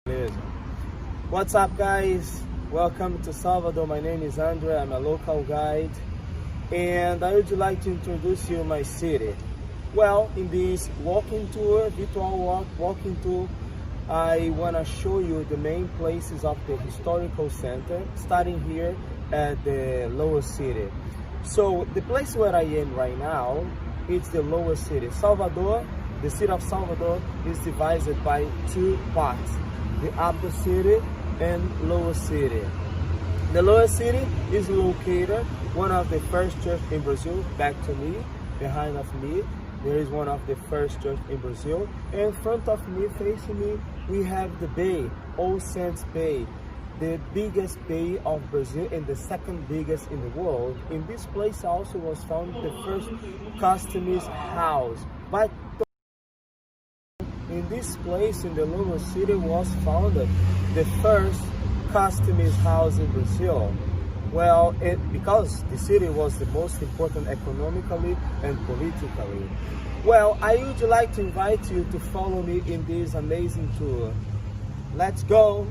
Beleza. What's up, guys? Welcome to Salvador. My name is André. I'm a local guide, and I would like to introduce you my city. Well, in this walking tour, virtual walking tour, I want to show you the main places of the historical center, starting here at the lower city. So the place where I am right now, it's the lower city. Salvador, the city of Salvador is divided by two parts, the upper city and lower city. The lower city is located one of the first church in Brazil. Back to me, behind of me, there is one of the first church in Brazil. And in front of me, facing me, we have the bay, All Saints Bay, the biggest bay of Brazil and the second biggest in the world. In this place also was found the first customs house. But in this place, in the lower city, was founded the first customs house in Brazil. Well, because the city was the most important economically and politically. Well, I would like to invite you to follow me in this amazing tour. Let's go!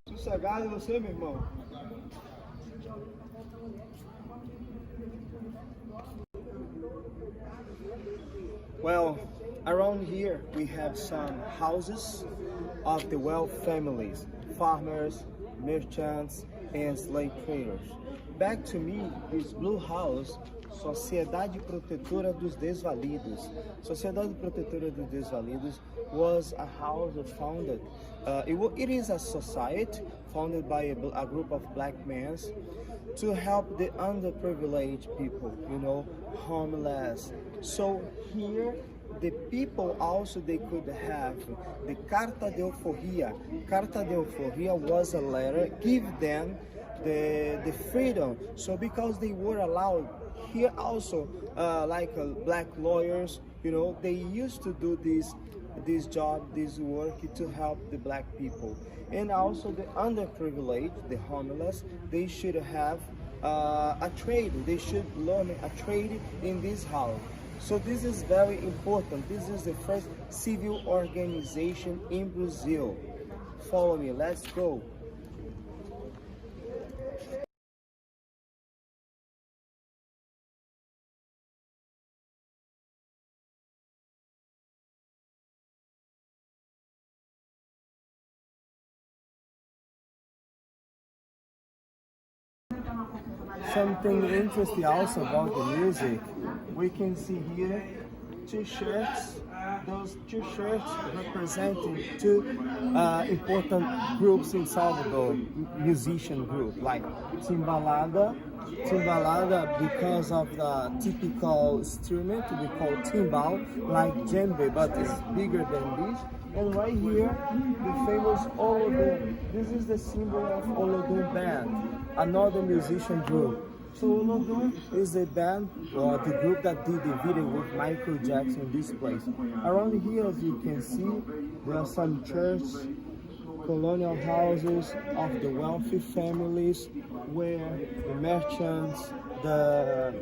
Sossegado você, meu irmão. Well, around here we have some houses of the wealth families, farmers, merchants, and slave traders. Back to me, this blue house, Sociedade Protetora dos Desvalidos. Sociedade Protetora dos Desvalidos was a house founded, it is a society founded by a group of black men to help the underprivileged people, homeless. So here, the people also, they could have the Carta de Alforria. Carta de Alforria was a letter, give them the freedom. So because they were allowed, here also, black lawyers, they used to do this job, this work to help the black people. And also the underprivileged, the homeless, they should have a trade. They should learn a trade in this house. So this is very important. This is the first civil organization in Brazil. Follow me, let's go. Something interesting also about the music, we can see here two shirts. Those two shirts representing two important groups in Salvador, musician group, like Timbalada because of the typical instrument we call timbal, like djembe, but it's bigger than this. And right here, the famous Olodum. This is the symbol of Olodum band, another musician group. So Olodum is the band or the group that did the video with Michael Jackson in this place. Around here, as you can see, there are some churches, colonial houses of the wealthy families where the merchants, the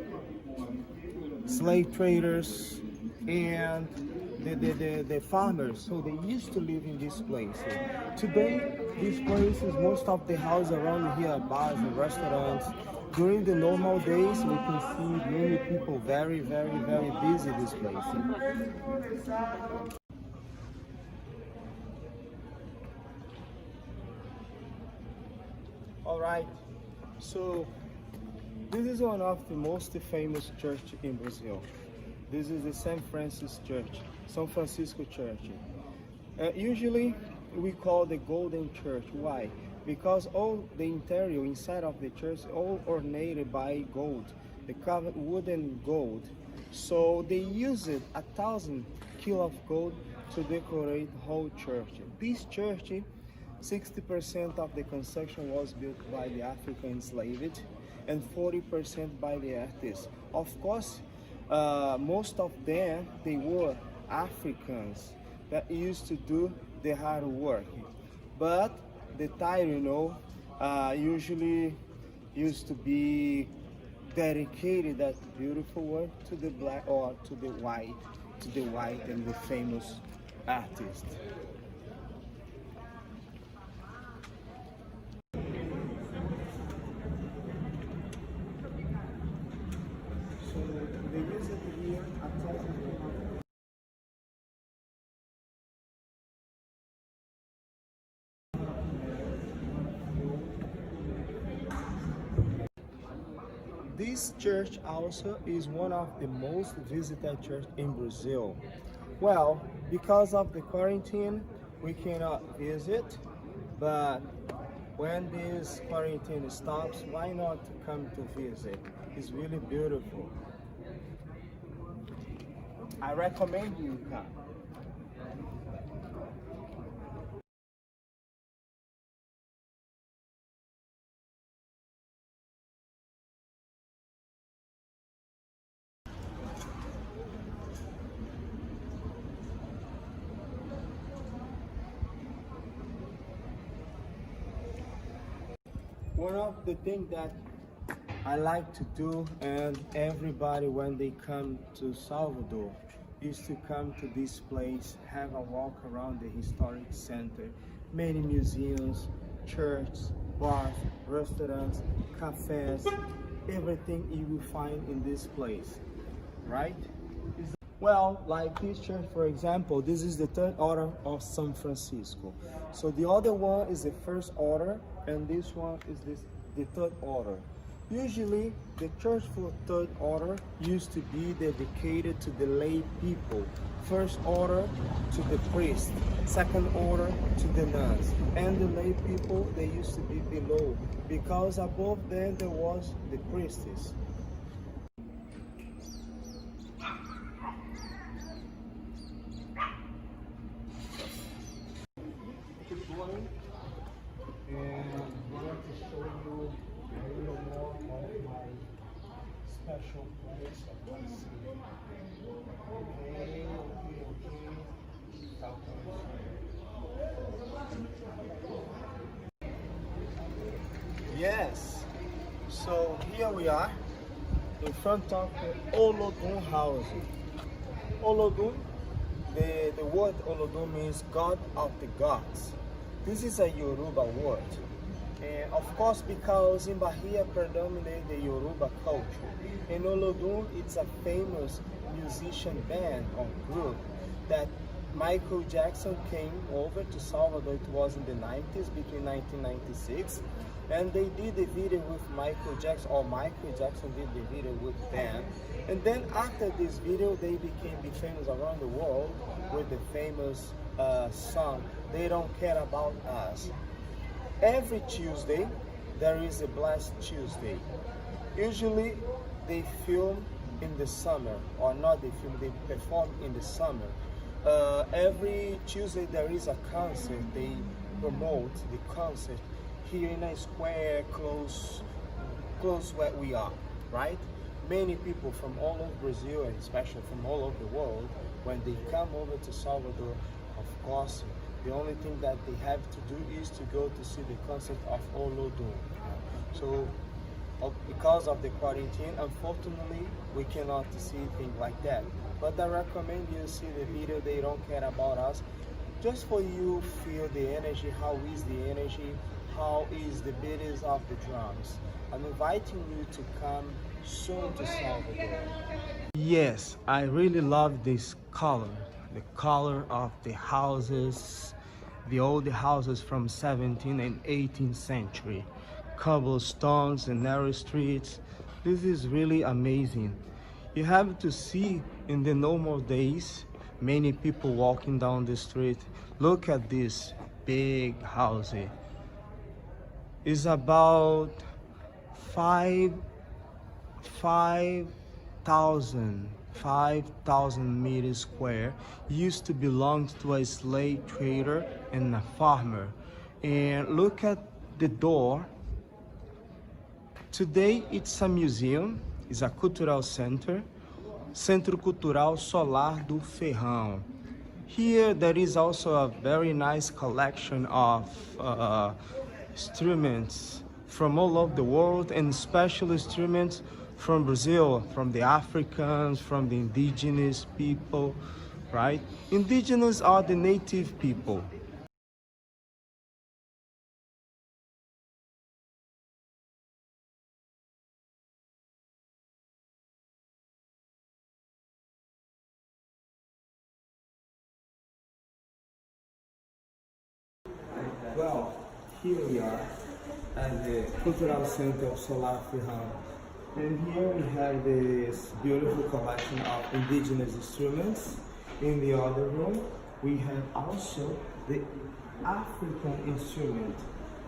slave traders, and the farmers, so they used to live in this place. Today, this place is most of the houses around here, bars and restaurants. During the normal days, we can see many people very, very, very busy this place. All right. So this is one of the most famous church in Brazil. This is the San Francisco Church. Usually we call the Golden Church. Why? Because all the interior inside of the church all ornated by gold, the carved wooden gold. So they used 1,000 kilos of gold to decorate the whole church. This church, 60% of the construction was built by the African enslaved and 40% by the artists. Of course, most of them, they were Africans that used to do the hard work. But the title, usually used to be dedicated that beautiful work to the black or to the white and the famous artist. So they use it here at This church also is one of the most visited church in Brazil. Well, because of the quarantine, we cannot visit, but when this quarantine stops, why not come to visit? It's really beautiful. I recommend you come. One of the things that I like to do, and everybody when they come to Salvador, is to come to this place, have a walk around the historic center, many museums, churches, bars, restaurants, cafes, everything you will find in this place, right? Well, like this church, for example, this is the third order of San Francisco. So the other one is the first order, and this one is the third order. Usually, the church for third order used to be dedicated to the lay people. First order to the priest, second order to the nuns, and the lay people, they used to be below, because above them there was the priestess. Keep going, and I want to show you a little more of my special place of my city. Okay, yes, so here we are in front of the Olodum house. Olodum, the word Olodum means God of the gods. This is a Yoruba word. And of course, because in Bahia predominate the Yoruba culture. In Olodum, it's a famous musician band or group that Michael Jackson came over to Salvador. It was in the 90s, between 1996. And they did the video with Michael Jackson, or Michael Jackson did the video with them. And then after this video, they became famous around the world with the famous song, They Don't Care About Us. Every Tuesday, there is a Blessed Tuesday. Usually, they film in the summer, or not they film, they perform in the summer. Every Tuesday, there is a concert. They promote the concert here in a square close where we are, right? Many people from all over Brazil, and especially from all over the world, when they come over to Salvador, of course, the only thing that they have to do is to go to see the concert of Olodum. So, because of the quarantine, unfortunately, we cannot see things like that. But I recommend you see the video, They Don't Care About Us, just for you feel the energy, how is the energy, how is the beatings of the drums. I'm inviting you to come soon to Salvador. Yes, I really love this color, the color of the houses, the old houses from 17th and 18th century. cobblestones and narrow streets. This is really amazing. You have to see in the normal days, many people walking down the street. Look at this big house. It's about five 5,000 meters square. Used to belong to a slave trader and a farmer. And look at the door. Today it's a museum, it's a cultural center, Centro Cultural Solar do Ferrão. Here there is also a very nice collection of instruments from all over the world, and special instruments from Brazil, from the Africans, from the indigenous people, right? Indigenous are the native people. Well, here we are at the Cultural Center of Solar Ferrão. And here we have this beautiful collection of indigenous instruments. In the other room, we have also the African instrument.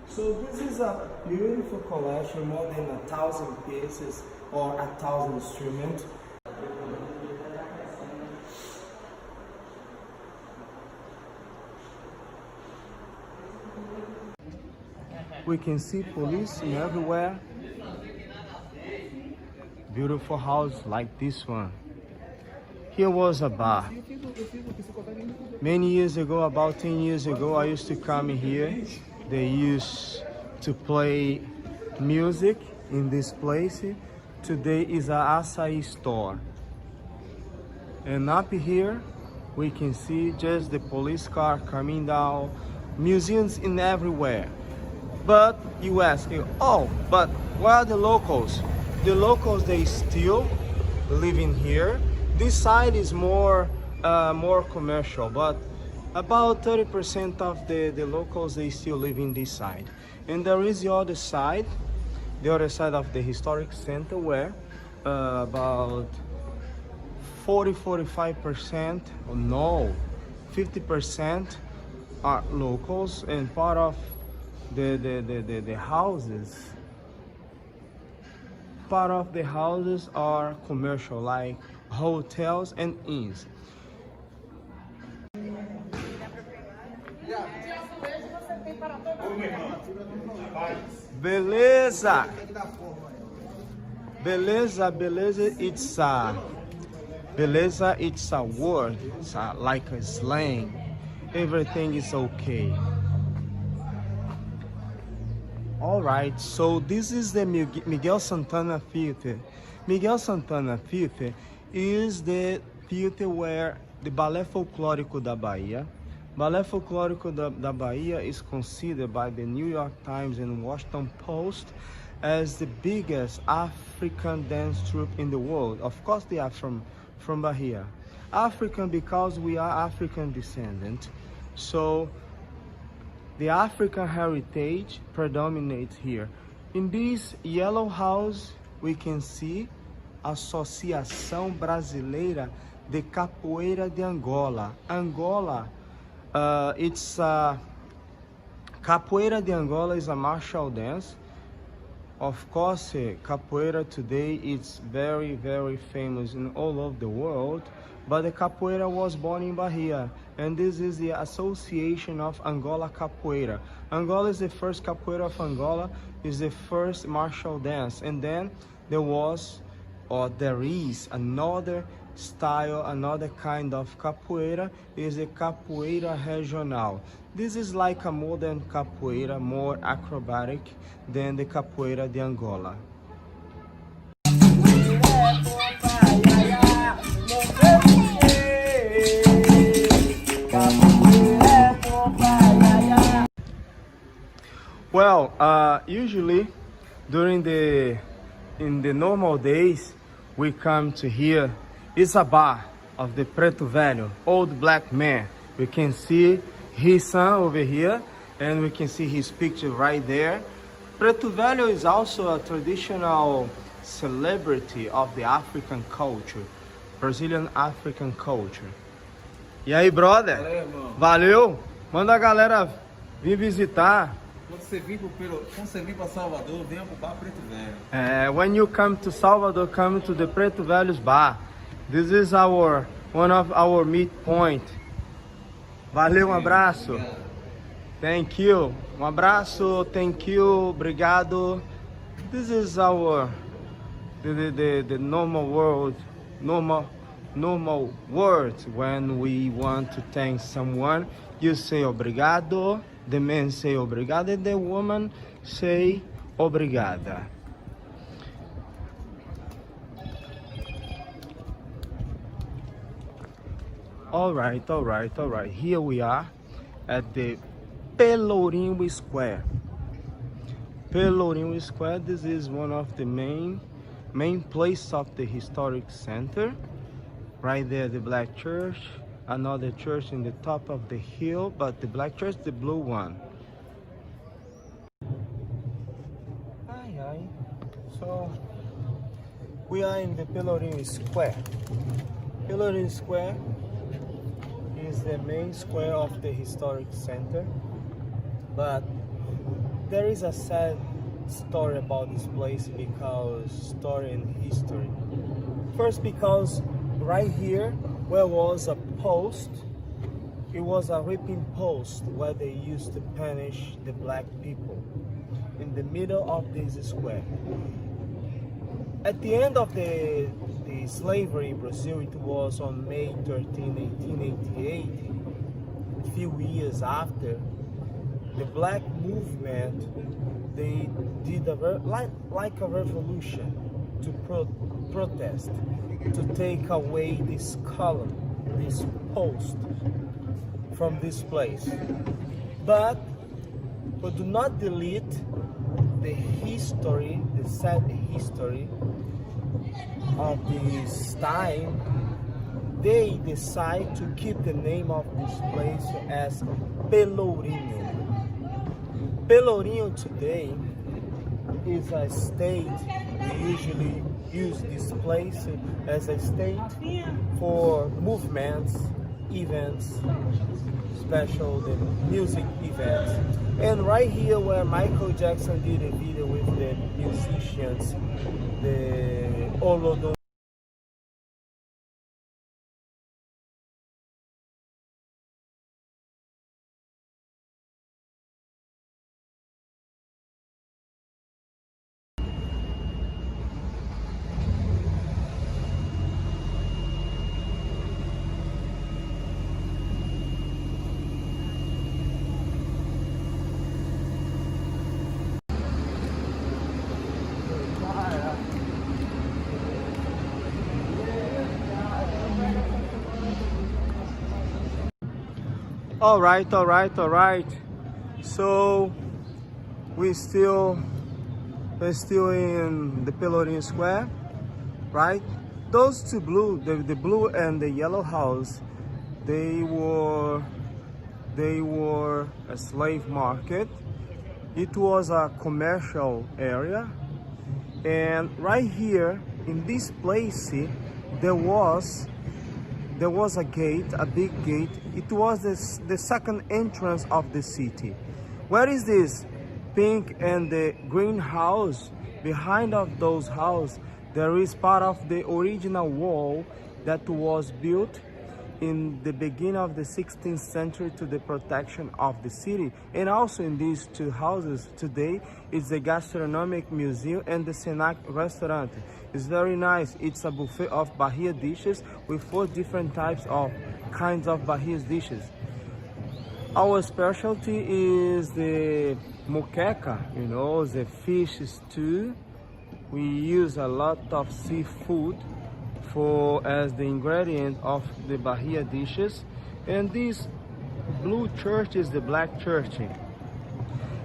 So this is a beautiful collection, more than 1,000 pieces or 1,000 instruments. We can see police everywhere. Beautiful house like this one. Here was a bar. Many years ago, about 10 years ago, I used to come here. They used to play music in this place. Today is a açaí store. And up here, we can see just the police car coming down. Museums in everywhere. But you ask, oh, but where are the locals? The locals, they still living here. This side is more commercial, but about 30% of the locals, they still live in this side. And there is the other side of the historic center, where about 45%, no, 50% are locals, and part of the houses. Part of the houses are commercial, like hotels and inns. Beleza! Beleza, it's a word, it's like a slang. Everything is okay. Alright, so this is the Miguel Santana Theater. Miguel Santana Theater is the theater where the Balé Folclórico da Bahia. Balé Folclórico da Bahia is considered by the New York Times and Washington Post as the biggest African dance troupe in the world. Of course they are from Bahia. African because we are African descendant. So the African heritage predominates here. In this yellow house, we can see Associação Brasileira de Capoeira de Angola. Angola, Capoeira de Angola is a martial dance. Of course, capoeira today is very, very famous in all over the world, but the capoeira was born in Bahia, and this is the Association of Angola Capoeira. Angola is the first capoeira of Angola, is the first martial dance, and then there was, or there is, another style, another kind of capoeira, is a capoeira regional. This is like a modern capoeira, more acrobatic than the capoeira de Angola. Well, usually in the normal days, we come to here. It's a bar of the Preto Velho, old black man. We can see his son over here, and we can see his picture right there. Preto Velho is also a traditional celebrity of the African culture, Brazilian African culture. E aí, brother? Valeu, irmão. Valeu? Manda a galera vir visitar. Quando você vir para Salvador, venha pro Bar Preto Velho. When you come to Salvador, come to the Preto Velho's Bar. This is one of our meet point. Valeu, um abraço. Obrigado. Thank you. Um abraço, thank you, obrigado. This is the normal words when we want to thank someone. You say obrigado, the man say obrigado, and the woman say obrigada. All right. Here we are at the Pelourinho Square. Pelourinho Square, this is one of the main place of the historic center. Right there, the black church, another church in the top of the hill, but the black church, the blue one. So we are in the Pelourinho Square. Pelourinho Square is the main square of the historic center, but there is a sad story about this place because story and history. First, because right here where was a post, it was a reaping post where they used to punish the black people in the middle of this square. At the end of the slavery in Brazil, it was on May 13, 1888, a few years after, the black movement, they did like a revolution to protest, to take away this column, this post from this place. But do not delete the history, the sad history of this time. They decide to keep the name of this place as Pelourinho. Pelourinho today is a state. We usually use this place as a state for movements, events, special the music events. And right here where Michael Jackson did a video with the musicians, the Olodo. All right. So we're still in the Pelourinho Square, right? Those two blue, the blue and the yellow house, they were a slave market. It was a commercial area, and right here in this place, there was a gate, a big gate. It was the second entrance of the city. Where is this pink and the green house? Behind of those houses, there is part of the original wall that was built in the beginning of the 16th century to the protection of the city. And also in these two houses today is the gastronomic museum and the Senac restaurant. It's very nice. It's a buffet of Bahia dishes with 4 different types of kinds of Bahia dishes. Our specialty is the moqueca, the fish stew. We use a lot of seafood as the ingredient of the Bahia dishes. And this blue church is the black church.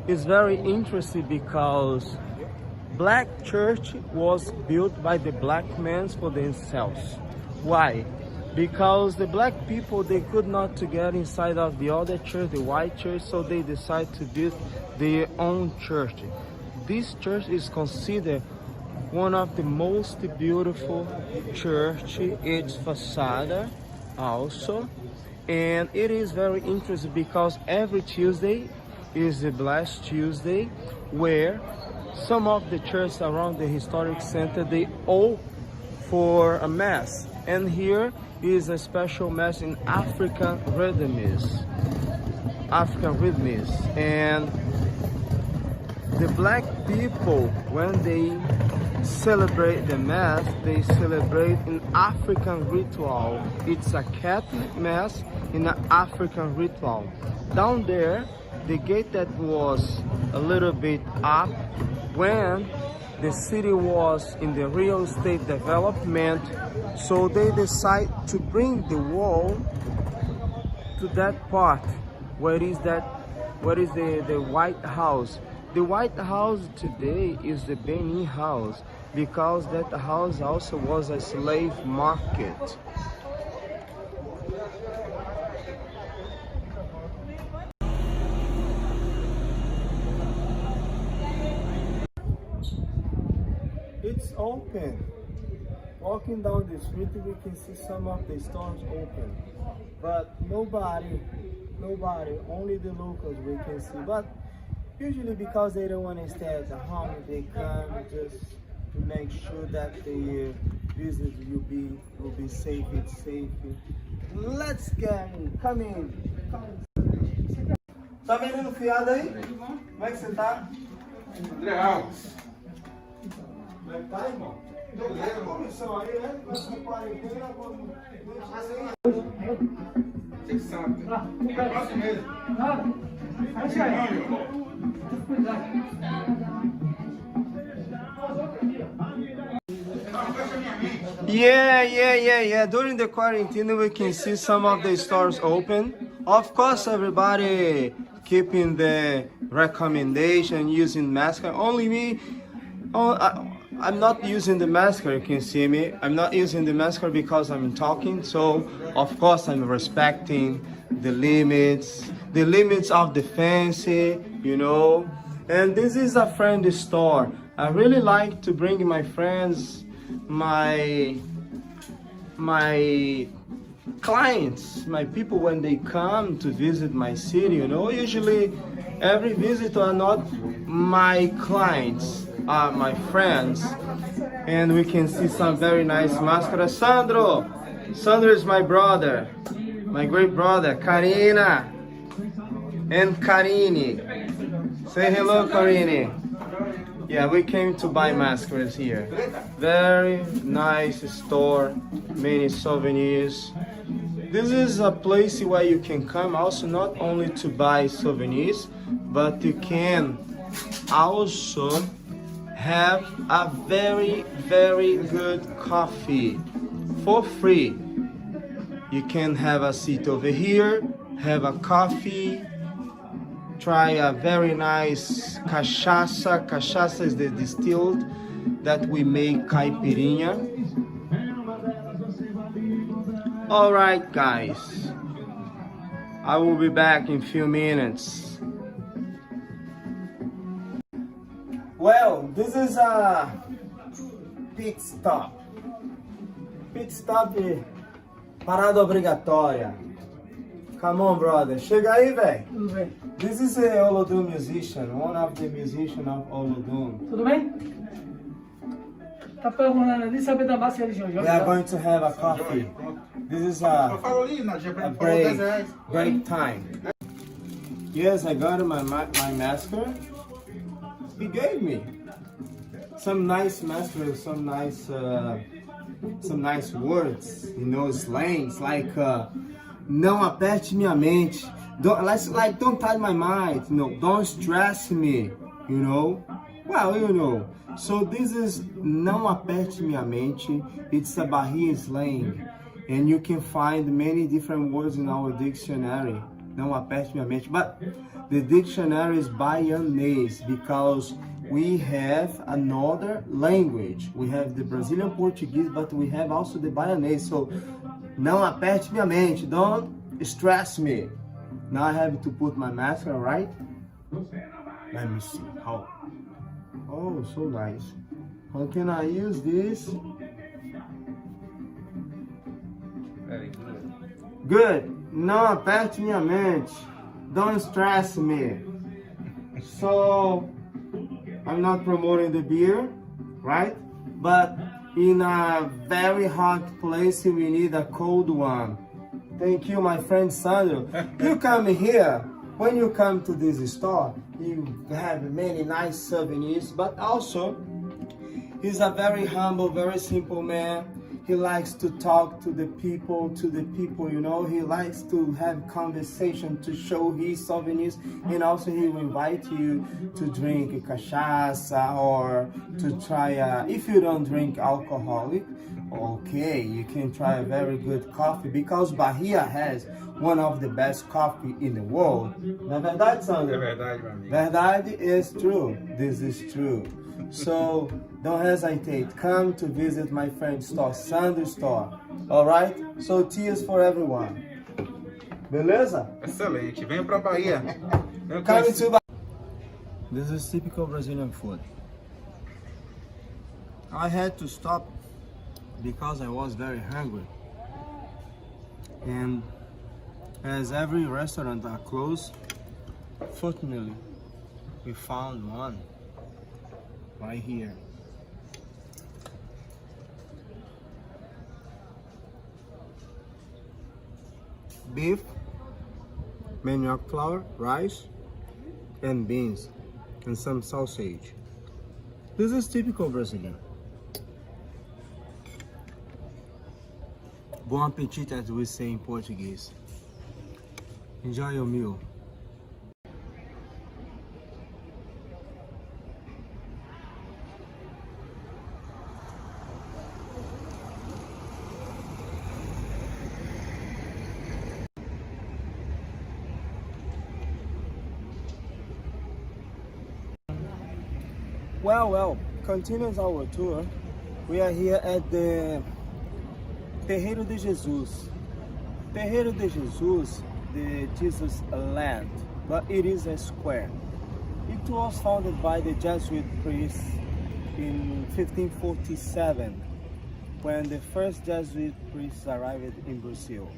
It's very interesting because black church was built by the black men for themselves. Why? Because the black people, they could not to get inside of the other church, the white church, so they decided to build their own church. this church is considered one of the most beautiful church. Its facade also, and it is very interesting because every Tuesday is the Blessed Tuesday, where some of the churches around the historic center, they open for a mass, and here is a special mass in African rhythms, and the black people, when they celebrate the mass, they celebrate an African ritual. It's a Catholic mass in an African ritual. Down there, the gate that was a little bit up, when the city was in the real estate development, so they decide to bring the wall to that part where is the White House. The White House today is the Benin House, because that house also was a slave market. It's open. Walking down the street, we can see some of the stores open, but nobody, only the locals we can see. But usually because they don't want to stay at the home, they come just to make sure that the business will be safe. It's safe. Let's get in. Come in. Tá vendendo fiado aí? Como é que você tá? André Alves. Como é que tá, irmão? Tem comissão aí, né? Essa quarentena, Yeah. During the quarantine, we can see some of the stores open. Of course, everybody keeping the recommendation, using mask. Only me. I'm not using the mask, you can see me. I'm not using the mask because I'm talking, so of course I'm respecting the limits of the fancy, you know. And this is a friend store. I really like to bring my friends, my clients, my people when they come to visit my city, you know. Usually every visitor are not my clients, are my friends. And we can see some very nice máscaras. Sandro is my brother, my great brother. Karina and Karini. Say hello, Karini. Yeah, we came to buy mascaras here. Very nice store, many souvenirs. This is a place where you can come also not only to buy souvenirs, but you can also have a very good coffee for free. You can have a seat over here, have a coffee, try a very nice cachaça. Cachaça is the distilled that we make caipirinha. All right, guys, I will be back in a few minutes. Well, this is a pit stop. Pit stop, parada obrigatória. Come on, brother. Chega aí, velho. Tudo bem? This is a Olodum musician, one of the musicians of Olodum. Tudo bem? Tá perguntando ali saber da massa religião. We are going to have a coffee. This is a break time. Yes, I got my masker. He gave me some nice masker, some nice words, you know, slangs like não aperte minha mente, don't tie my mind, you know, don't stress me, you know. Well, you know. So this is não aperte minha mente. It's a Bahia slang, and you can find many different words in our dictionary. Não aperte minha mente, but the dictionary is Baianese because we have another language. We have the Brazilian Portuguese, but we have also the Baianese. So, não aperte minha mente, don't stress me. Now I have to put my mask on, right? Let me see how. Oh, so nice. How can I use this? Very good. Good. Não aperte minha mente. Don't stress me. So, I'm not promoting the beer, right? But in a very hot place, we need a cold one. Thank you, my friend Sandro. You come here, when you come to this store, you have many nice souvenirs, but also, he's a very humble, very simple man. He likes to talk to the people, you know. He likes to have conversation, to show his souvenirs, and also he will invite you to drink cachaça or to try, if you don't drink alcoholic, okay, you can try a very good coffee, because Bahia has one of the best coffee in the world. Não é verdade, Sandro? É verdade, meu amigo. Verdade is true. This is true. So don't hesitate. Come to visit my friend's store, Sandro's store. All right? So cheers for everyone. Beleza? Excelente. Venha pra Bahia. Venha Come conhecer. to Bahia. This is typical Brazilian food. I had to stop because I was very hungry. And as every restaurant are closed, fortunately, we found one right here. Beef, manioc flour, rice, and beans, and some sausage. This is typical Brazilian. Bom apetite, as we say in Portuguese. Enjoy your meal. Well, continues our tour. We are here at the Terreiro de Jesus. Terreiro de Jesus, the Jesus land, but it is a square. It was founded by the Jesuit priests in 1547, when the first Jesuit priests arrived in Brazil.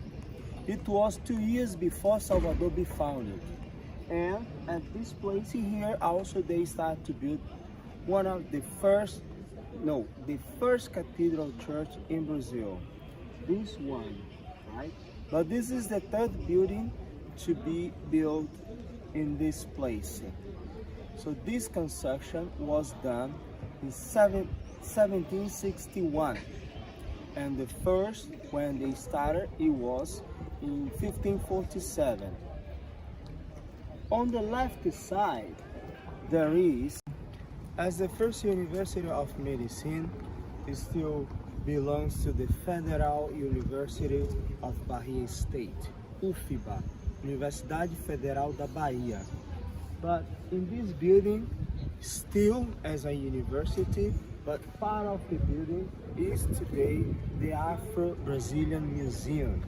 It was 2 years before Salvador be founded. And at this place here also they start to build one of the first cathedral church in Brazil. This one, right? But this is the third building to be built in this place. So this construction was done in 1761. And the first, when they started, it was in 1547. On the left side, there is, as the first University of Medicine, it still belongs to the Federal University of Bahia State, UFBA, Universidade Federal da Bahia. But in this building, still as a university, but part of the building is today the Afro-Brazilian Museum,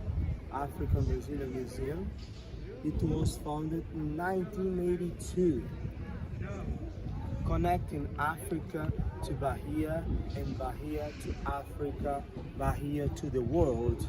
African Brazilian Museum. It was founded in 1982, connecting Africa to Bahia and Bahia to Africa, Bahia to the world.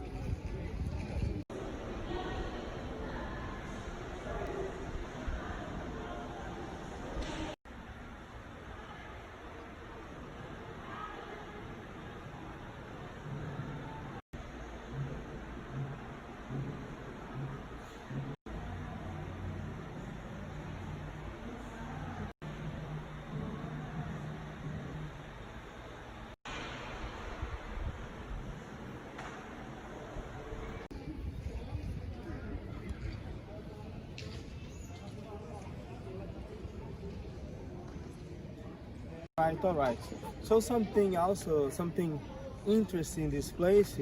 All right. So something interesting in this place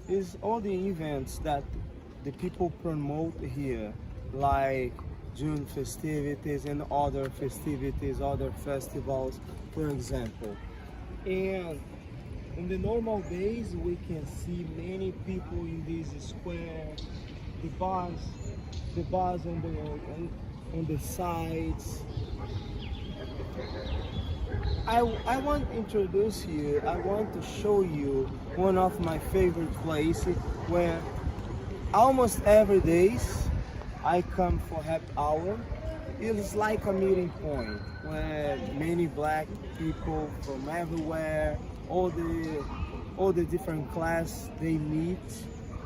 is all the events that the people promote here, like June festivities and other festivities, other festivals, for example. And in the normal days, we can see many people in this square, the bars on the sides. I want to introduce you, I want to show you one of my favorite places where almost every day I come for happy hour. It's like a meeting point where many black people from everywhere, all the different class, they meet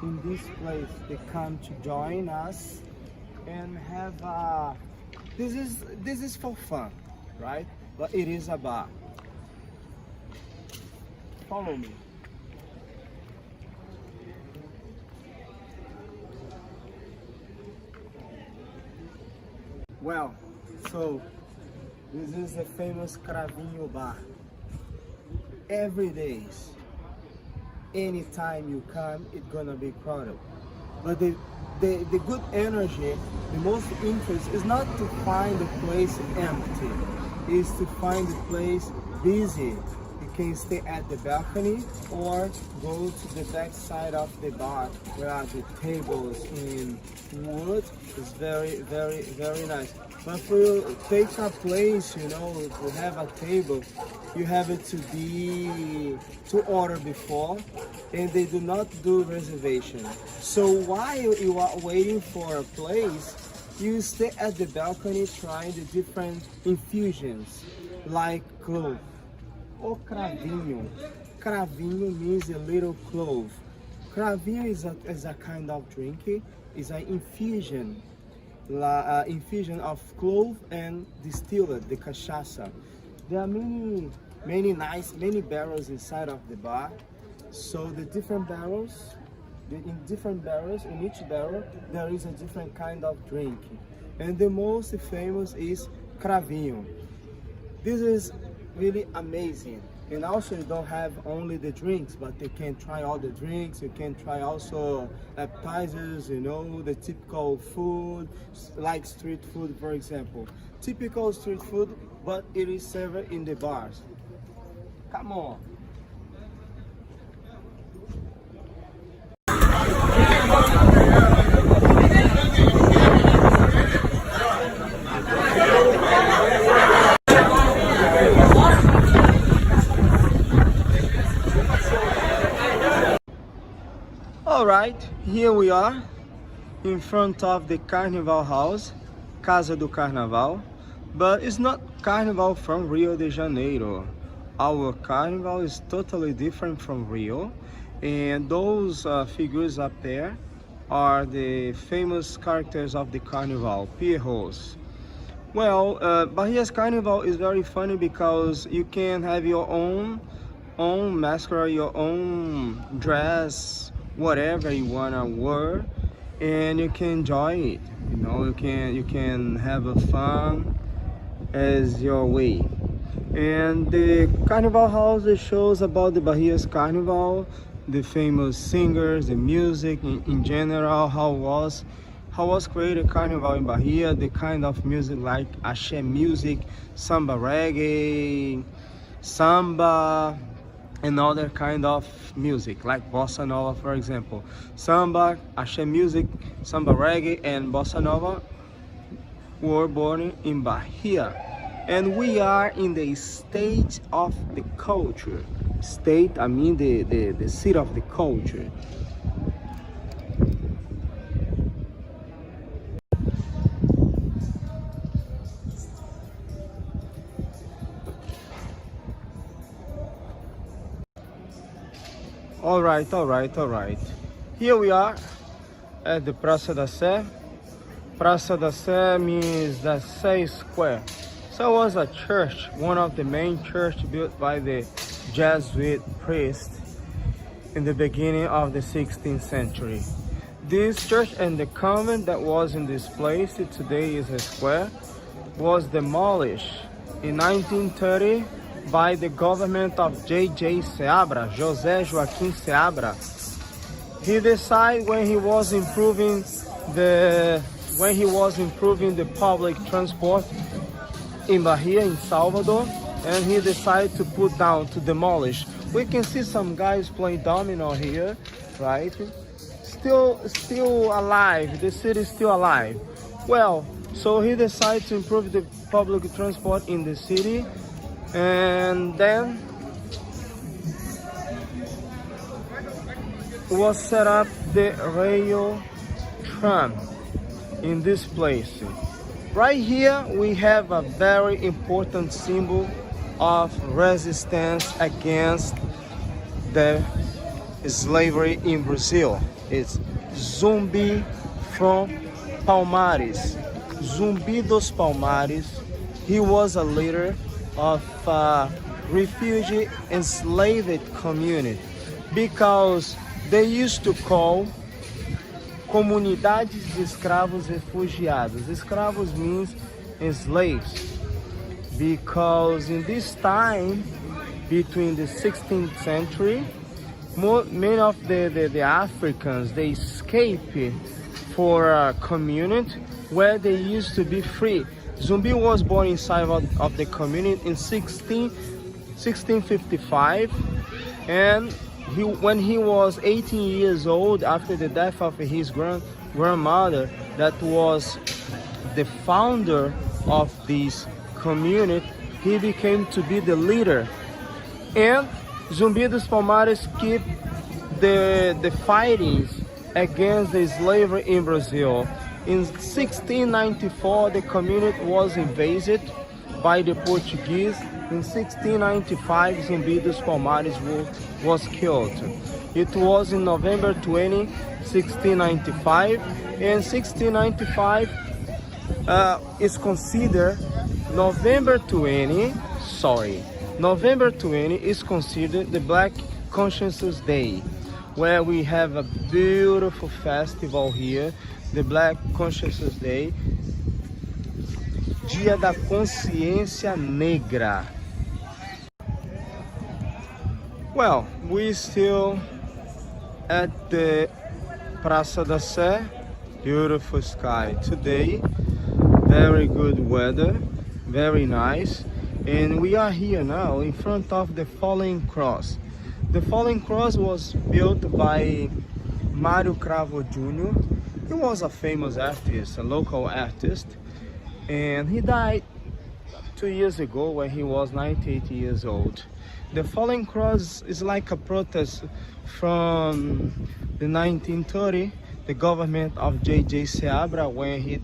in this place. They come to join us and have this is for fun, right? But it is a bar. Follow me. Well, so this is the famous Cravinho bar. Every day, anytime you come, it's gonna be crowded. But the good energy, the most interest is not to find the place empty, is to find the place busy. You can stay at the balcony or go to the back side of the bar where the tables in wood is very nice. But for you take a place, you know, to have a table, you have it to order before, and they do not do reservation. So while you are waiting for a place, you stay at the balcony trying the different infusions like clove or cravinho. Cravinho means a little clove. Cravinho is a kind of drink. It's an infusion. Infusion of clove and distilled, the cachaça. There are many barrels inside of the bar. So the different barrels, in each barrel there is a different kind of drink. And the most famous is cravinho. This is really amazing. And also you don't have only the drinks, but you can try all the drinks. You can try also appetizers, you know, the typical food, like street food, for example. Typical street food, but it is served in the bars. Come on. Alright, here we are in front of the Carnival House, Casa do Carnaval, but it's not Carnival from Rio de Janeiro. Our Carnival is totally different from Rio, and those figures up there are the famous characters of the Carnival, Pierrots. Well, Bahia's Carnival is very funny because you can have your own masquerade, your own dress, whatever you wanna wear, and you can enjoy it. You know, you can have a fun as your way. And the Carnival House shows about the Bahia's Carnival, the famous singers, the music in general, how was created Carnival in Bahia, the kind of music like axé music, samba reggae, samba, and other kind of music like bossa nova, for example. Samba, axé music, samba reggae, and bossa nova were born in Bahia. And we are in the state of the culture. State, I mean the seat of the culture. All right. Here we are at the Praça da Sé. Praça da Sé means the Sé Square. So it was a church, one of the main churches built by the Jesuit priest in the beginning of the 16th century. This church and the convent that was in this place, today is a square, was demolished in 1930 by the government of J.J. Seabra, José Joaquim Seabra. He decided when he was improving the public transport in Bahia, in Salvador, and he decided to demolish. We can see some guys playing domino here, right? Still alive. The city is still alive. Well, so he decided to improve the public transport in the city, And then was set up the rail tram in this place. Right here we have a very important symbol of resistance against the slavery in Brazil. It's Zumbi from Palmares. Zumbi dos Palmares. He was a leader of a refugee enslaved community because they used to call comunidades de escravos refugiados. Escravos means slaves, because in this time between the 16th century, many of the Africans, they escaped for a community where they used to be free. Zumbi was born inside of the community in 1655, and when he was 18 years old, after the death of his grandmother, that was the founder of this community, he became to be the leader. And Zumbi dos Palmares keep the fightings against the slavery in Brazil. In 1694, the community was invaded by the Portuguese. In 1695, Zumbi dos Palmares was killed. It was in November 20, 1695, and 1695 is considered November 20 is considered the Black Consciousness Day, where we have a beautiful festival here, the Black Consciousness Day, Dia da Consciência Negra. Well, we still at the Praça da Sé, beautiful sky today, very good weather, very nice, and we are here now in front of the Falling Cross. The Falling Cross was built by Mário Cravo Jr. He was a famous artist, a local artist, and he died 2 years ago when he was 98 years old. The Falling Cross is like a protest from the 1930, the government of J.J. Seabra, when he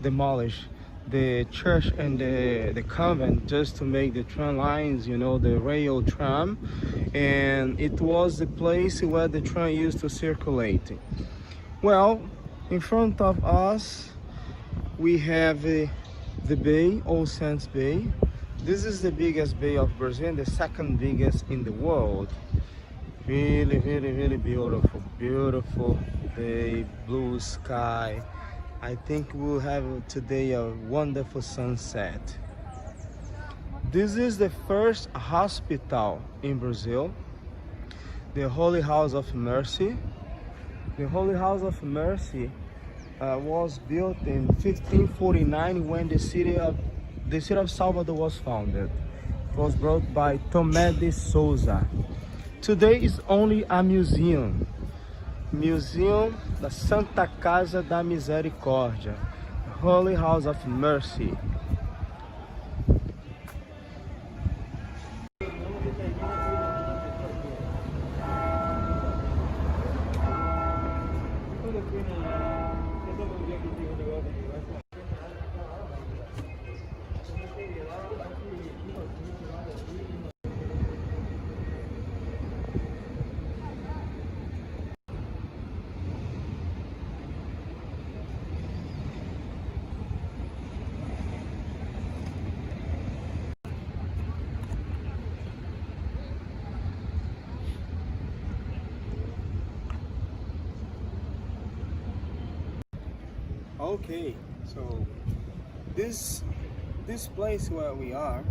demolished the church and the convent just to make the tram lines, you know, the rail tram, and it was the place where the tram used to circulate. Well, in front of us we have the bay, All Saints Bay. This is the biggest bay of Brazil and the second biggest in the world. Really, really, really beautiful, beautiful bay, blue sky. I think we'll have today a wonderful sunset. This is the first hospital in Brazil, the Holy House of Mercy. The Holy House of Mercy was built in 1549 when the city of Salvador was founded. It was built by Tomé de Souza. Today is only a museum. Museum da Santa Casa da Misericórdia, Holy House of Mercy. Okay, so this place where we are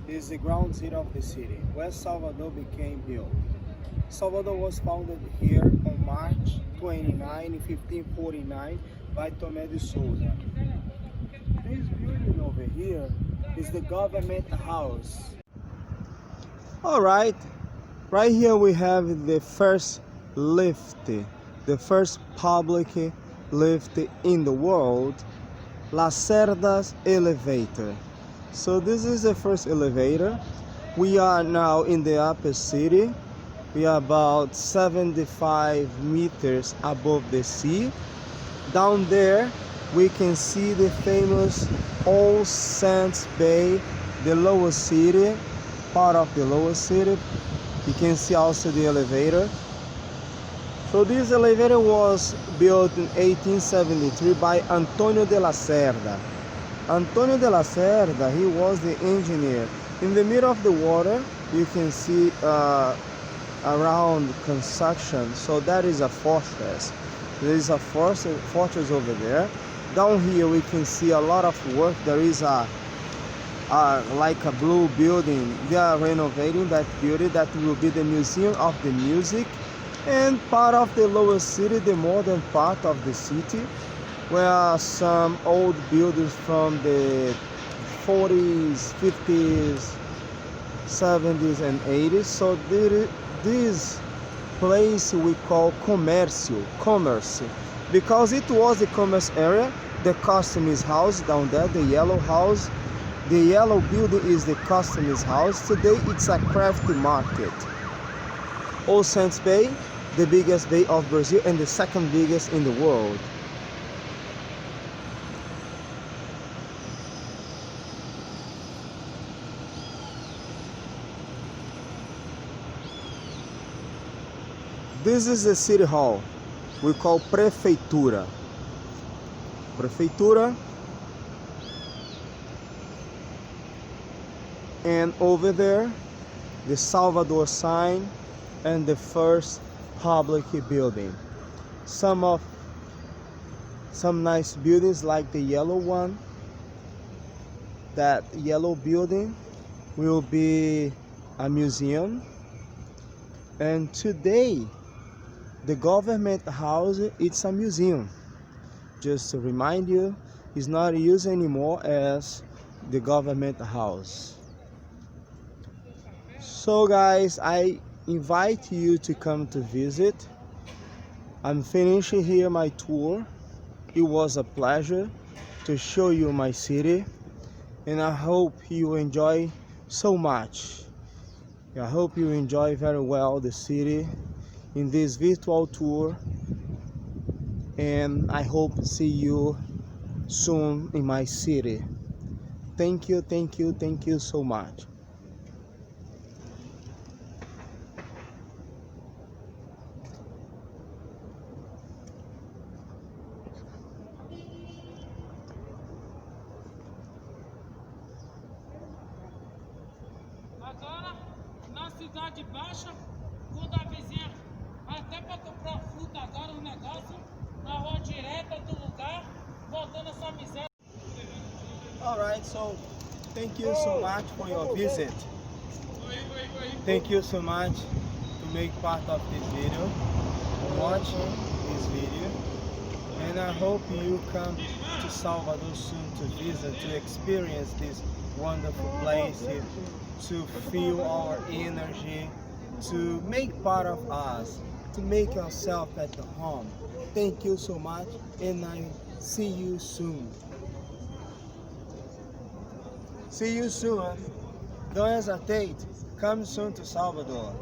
is the ground zero of the city, where Salvador became built. Salvador was founded here on March 29, 1549 by Tomé de Souza. This building over here is the government house. Alright, right here we have the first lift, the first public lift in the world, Lacerda's elevator. So this is the first elevator. We are now in the upper city. We are about 75 meters above the sea. Down there, we can see the famous All Saints Bay, the lower city, part of the lower city. You can see also the elevator. So this elevator was built in 1873 by Antonio de la Cerda. Antonio de la Cerda, he was the engineer. In the middle of the water, you can see around construction. So that is a fortress. There is a fortress over there. Down here we can see a lot of work. There is like a blue building. They are renovating that building. That will be the Museum of the Music. And part of the lower city, the modern part of the city, where some old buildings from the 40s, 50s, 70s and 80s. So this place we call commerce, because it was a commerce area. The customs house down there, the yellow house, the yellow building is the customs house. Today it's a craft market. All Saints Bay, the biggest bay of Brazil and the second biggest in the world. This is the city hall. We call Prefeitura. Prefeitura. And over there, the Salvador sign and the first public building. Some nice buildings like the yellow one. That yellow building will be a museum. And today, the government house, it's a museum. Just to remind you, it's not used anymore as the government house. So guys, I invite you to come to visit. I'm finishing here my tour. It was a pleasure to show you my city, and I hope you enjoy so much. I hope you enjoy very well the city in this virtual tour, and I hope to see you soon in my city. Thank you so much. Agora, na Cidade Baixa, vou da vizinha até para comprar fruta agora, um negócio, na rua direta do lugar, voltando essa miséria. Alright, so thank you so much for your visit. Thank you so much to make part of this video, watching this video, and I hope you come to Salvador soon to visit, to experience this wonderful place, to feel our energy, to make part of us, to make yourself at home. Thank you so much, and I see you soon. See you soon. Don't hesitate. Come soon to Salvador.